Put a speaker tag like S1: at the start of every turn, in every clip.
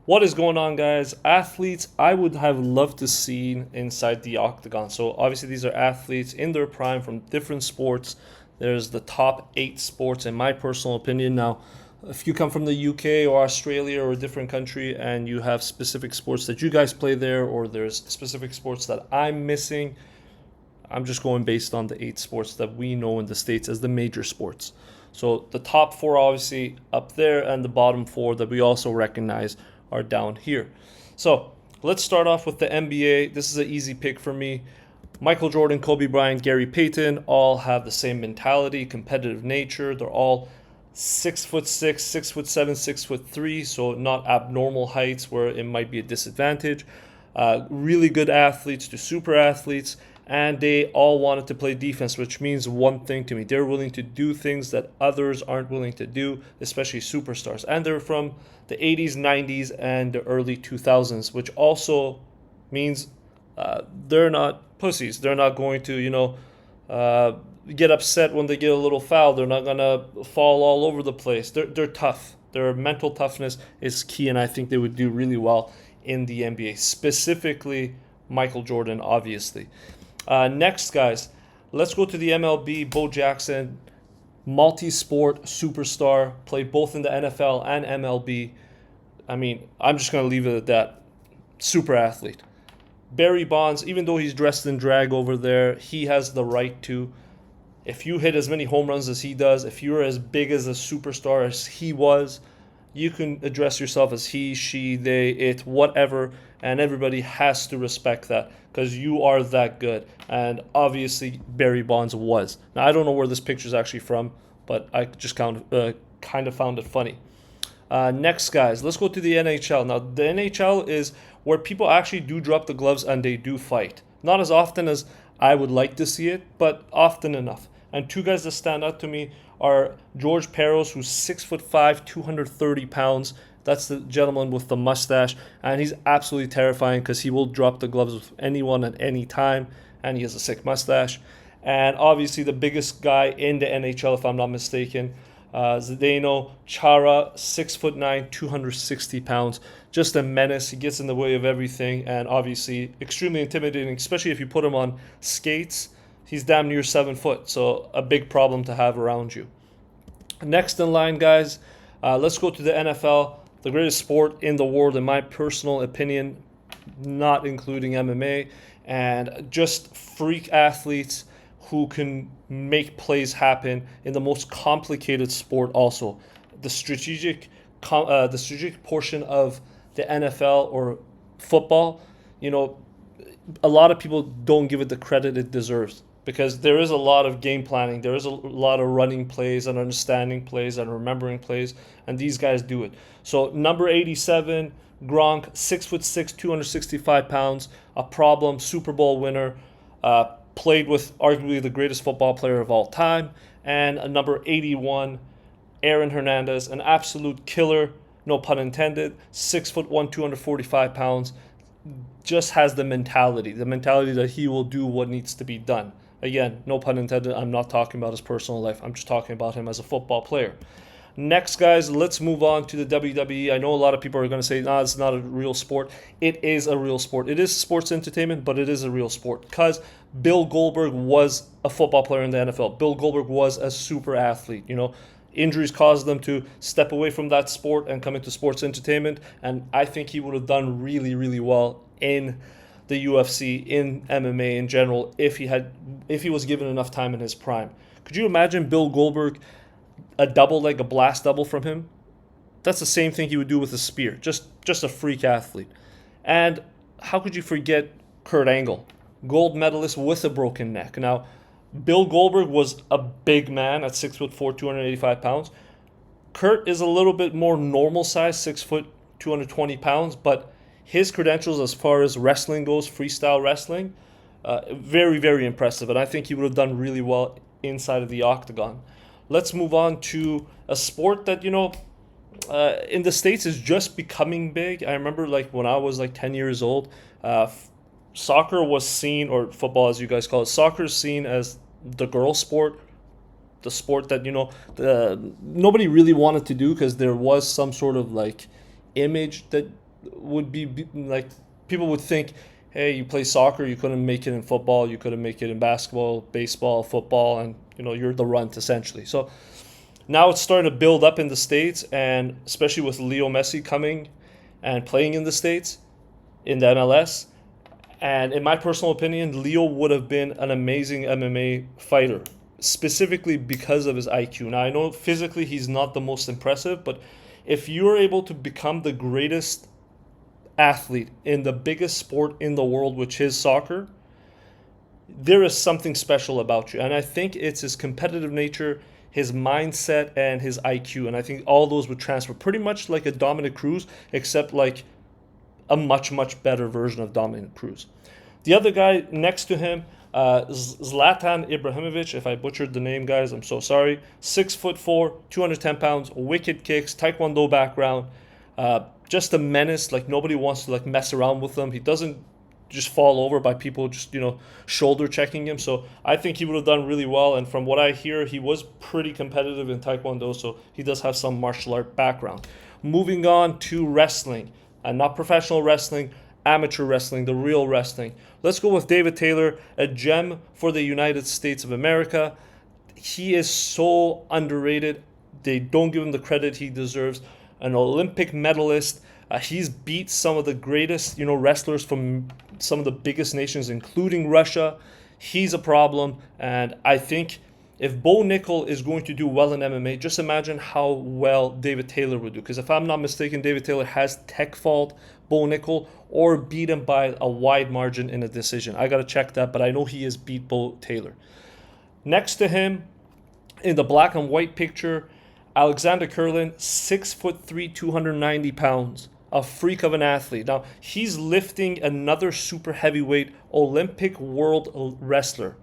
S1: What is going on, guys? Athletes I would have loved to see inside the octagon. So, obviously, these are athletes in their prime from different sports. There's the top eight sports, in my personal opinion. Now, if you come from the UK or Australia or a different country and you have specific sports that you guys play there, or there's specific sports that I'm missing, I'm just going based on the eight sports that we know in the States as the major sports. So the top four obviously up there, and the bottom four that we also recognize are down here. So let's start off with the NBA. This is an easy pick for me. Michael Jordan, Kobe Bryant, Gary Payton all have the same mentality, competitive nature. They're all 6'6", 6'7", 6'3", so not abnormal heights where it might be a disadvantage. Really good athletes to super athletes, and they all wanted to play defense, which means one thing to me: they're willing to do things that others aren't willing to do, especially superstars. And they're from the 80s, 90s, and the early 2000s, which also means they're not pussies. They're not going to, uh, get upset when they get a little foul. They're not gonna fall all over the place. They're tough. Their mental toughness is key, and I think they would do really well in the NBA. Specifically, Michael Jordan, obviously. Next, guys, let's go to the MLB. Bo Jackson, multi-sport superstar, played both in the NFL and MLB. I mean, I'm just gonna leave it at that. Super athlete. Barry Bonds, even though he's dressed in drag over there, he has the right to. If you hit as many home runs as he does, if you're as big as a superstar as he was, you can address yourself as he, she, they, it, whatever, and everybody has to respect that because you are that good. And obviously, Barry Bonds was. Now, I don't know where this picture is actually from, but I just kind of found it funny. Next, guys, let's go to the NHL. Now, the NHL is where people actually do drop the gloves and they do fight. Not as often as I would like to see it, but often enough. And two guys that stand out to me are George Peros, who's 6'5", 230 pounds. That's the gentleman with the mustache, and he's absolutely terrifying because he will drop the gloves with anyone at any time, and he has a sick mustache. And obviously, the biggest guy in the NHL, if I'm not mistaken, Zdeno Chara, 6'9", 260 pounds. Just a menace. He gets in the way of everything, and obviously extremely intimidating, especially if you put him on skates. He's damn near 7 foot, so a big problem to have around you. Next in line, guys, let's go to the NFL, the greatest sport in the world, in my personal opinion, not including MMA, and just freak athletes who can make plays happen in the most complicated sport. Also, the strategic portion of the NFL or football, you know, a lot of people don't give it the credit it deserves because there is a lot of game planning, there is a lot of running plays and understanding plays and remembering plays, and these guys do it. So number 87, Gronk, 6'6", 265 pounds, a problem, Super Bowl winner, played with arguably the greatest football player of all time, and a number 81, Aaron Hernandez, an absolute killer, no pun intended, 6'1", 245 pounds, just has the mentality that he will do what needs to be done. Again, no pun intended, I'm not talking about his personal life. I'm just talking about him as a football player. Next, guys, let's move on to the WWE. I know a lot of people are going to say, nah, it's not a real sport. It is a real sport. It is sports entertainment, but it is a real sport because Bill Goldberg was a football player in the NFL. Bill Goldberg was a super athlete. Injuries caused them to step away from that sport and come into sports entertainment, and I think he would have done really, really well in the UFC, in MMA in general, if he was given enough time in his prime. Could you imagine Bill Goldberg, a double, like a blast double from him? That's the same thing he would do with a spear. Just a freak athlete. And how could you forget Kurt Angle, gold medalist with a broken neck? Now, Bill Goldberg was a big man at 6'4", 285 pounds. Kurt is a little bit more normal size, 6', 220 pounds, but his credentials as far as wrestling goes, freestyle wrestling, very, very impressive. And I think he would have done really well inside of the octagon. Let's move on to a sport that, in the States is just becoming big. I remember like when I was like 10 years old, soccer was seen, or football as you guys call it, soccer is seen as the girl sport, the sport that, nobody really wanted to do because there was some sort of like image that would be like people would think, hey, you play soccer, you couldn't make it in football, you couldn't make it in basketball, baseball, football, and you're the runt essentially. So now it's starting to build up in the States, and especially with Leo Messi coming and playing in the States in the MLS. And in my personal opinion, Leo would have been an amazing MMA fighter, specifically because of his IQ. Now, I know physically he's not the most impressive, but if you're able to become the greatest athlete in the biggest sport in the world, which is soccer, there is something special about you. And I think it's his competitive nature, his mindset, and his IQ. And I think all those would transfer pretty much like a Dominic Cruz, except like a much, much better version of Dominic Cruz. The other guy next to him, Zlatan Ibrahimovic. If I butchered the name, guys, I'm so sorry. 6'4", 210 pounds, wicked kicks, Taekwondo background, just a menace. Like nobody wants to like mess around with him. He doesn't just fall over by people just shoulder checking him. So I think he would have done really well. And from what I hear, he was pretty competitive in Taekwondo, so he does have some martial art background. Moving on to wrestling, and not professional wrestling, amateur wrestling, the real wrestling. Let's go with David Taylor, a gem for the United States of America. He is so underrated. They don't give him the credit he deserves. An Olympic medalist. He's beat some of the greatest, wrestlers from some of the biggest nations, including Russia. He's a problem, and I think if Bo Nickel is going to do well in MMA, just imagine how well David Taylor would do. Because if I'm not mistaken, David Taylor has tech fault Bo Nickel or beat him by a wide margin in a decision. I got to check that, but I know he has beat Bo Taylor. Next to him, in the black and white picture, Alexander Kurland, 6'3", 290 pounds. A freak of an athlete. Now, he's lifting another super heavyweight Olympic world wrestler.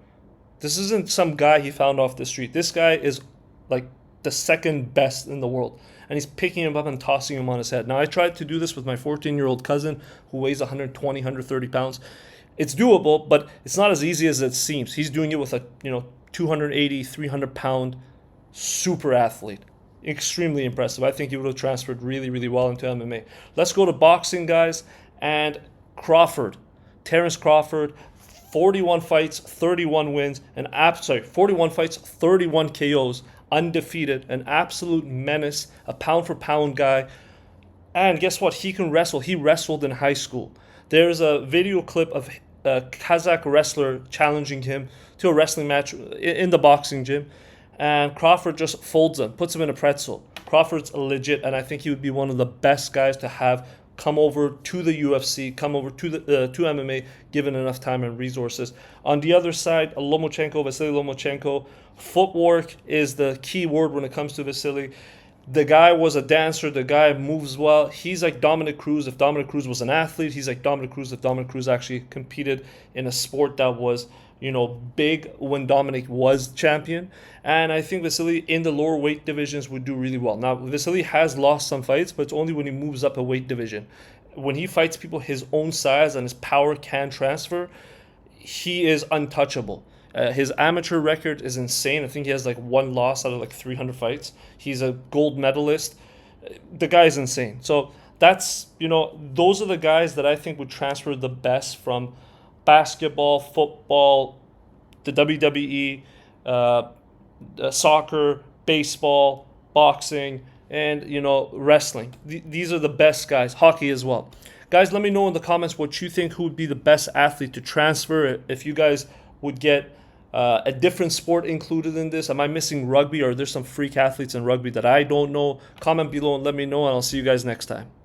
S1: This isn't some guy he found off the street. This guy is like the second best in the world. And he's picking him up and tossing him on his head. Now, I tried to do this with my 14-year-old cousin who weighs 120, 130 pounds. It's doable, but it's not as easy as it seems. He's doing it with a 280, 300-pound super athlete. Extremely impressive. I think he would have transferred really, really well into MMA. Let's go to boxing, guys. And Crawford. Terence Crawford, 41 fights, 31 wins, 41 fights, 31 KOs, undefeated, an absolute menace, a pound-for-pound guy. And guess what? He can wrestle. He wrestled in high school. There's a video clip of a Kazakh wrestler challenging him to a wrestling match in the boxing gym. And Crawford just folds him, puts him in a pretzel. Crawford's legit, and I think he would be one of the best guys to have come over to the UFC, come over to MMA, given enough time and resources. On the other side, Vasily Lomachenko, footwork is the key word when it comes to Vasily. The guy was a dancer. The guy moves well. He's like Dominic Cruz. If Dominic Cruz was an athlete, he's like Dominic Cruz if Dominic Cruz actually competed in a sport that was big when Dominic was champion. And I think Vasily in the lower weight divisions would do really well. Now, Vasily has lost some fights, but it's only when he moves up a weight division. When he fights people his own size and his power can transfer, he is untouchable. His amateur record is insane. I think he has like one loss out of like 300 fights. He's a gold medalist. The guy's insane. So that's, those are the guys that I think would transfer the best from basketball, football, the WWE, soccer, baseball, boxing, and wrestling. These are the best guys. Hockey as well. Guys, let me know in the comments what you think, who would be the best athlete to transfer. If you guys would get a different sport included in this. Am I missing rugby, or are there some freak athletes in rugby that I don't know? Comment below and let me know, and I'll see you guys next time.